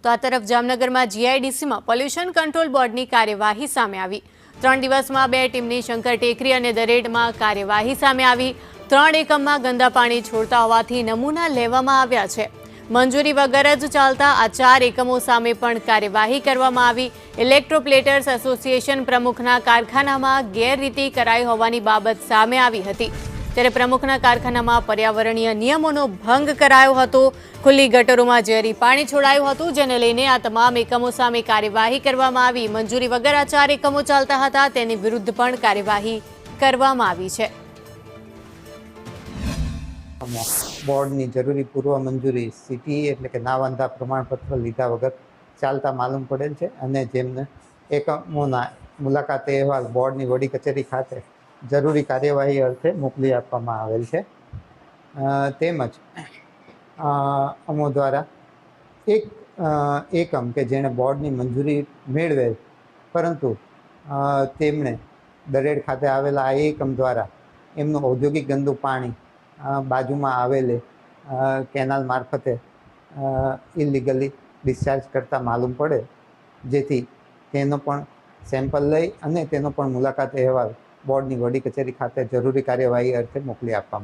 તો આ તરફ જામનગરમાં જીઆઈડીસીમાં પોલ્યુશન કંટ્રોલ બોર્ડની કાર્યવાહી સામે આવી। 3 દિવસમાં 2 ટીમની શંકર ટેકરી અને દરેડમાં કાર્યવાહી સામે આવી। 3 એકમમાં ગંદા પાણી છોડતા હોવાથી નમૂના લેવામાં આવ્યા છે। મંજૂરી વગર જ ચાલતા આ 4 એકમો સામે પણ કાર્યવાહી કરવામાં આવી। ઇલેક્ટ્રોપ્લેટર્સ એસોસિએશન પ્રમુખના કારખાનામાં ગેરરીતિ કરાઈ હોવાની બાબત સામે આવી હતી। ત્યારે પ્રમુખના કારખાનામાં પર્યાવરણીય નિયમોનો ભંગ કરાયો હતો। ખુલ્લી ગટરોમાં ઝેરી પાણી છોડાયું હતું, જેને લઈને આ તમામ એકમો સામે કાર્યવાહી કરવામાં આવી। મંજૂરી વગર આ 4 એકમો ચાલતા હતા, તેની વિરુદ્ધ પણ કાર્યવાહી કરવામાં આવી છે। બોર્ડની જરૂરી પૂર્વ મંજૂરી સીટી એટલે કે નાવાંધા પ્રમાણપત્ર લીધા વગર ચાલતા માલુમ પડેલ છે અને જેમને એકમોના મુલાકાતે અહેવાલ બોર્ડની વડી કચેરી ખાતે જરૂરી કાર્યવાહી અર્થે મોકલી આપવામાં આવેલ છે। તેમજ અમો દ્વારા એક એકમ કે જેણે બોર્ડની મંજૂરી મેળવેલ પરંતુ તેમણે દરેડ ખાતે આવેલા આ એકમ દ્વારા એમનું ઔદ્યોગિક ગંદુ પાણી બાજુમાં આવેલી કેનાલ મારફતે ઇલીગલી ડિસ્ચાર્જ કરતા માલુમ પડે, જેથી તેનો પણ સેમ્પલ લઈ અને તેનો પણ મુલાકાત અહેવાલ બોર્ડની વડી કચેરી ખાતે જરૂરી કાર્યવાહી અર્થે મોકલી આપવામાં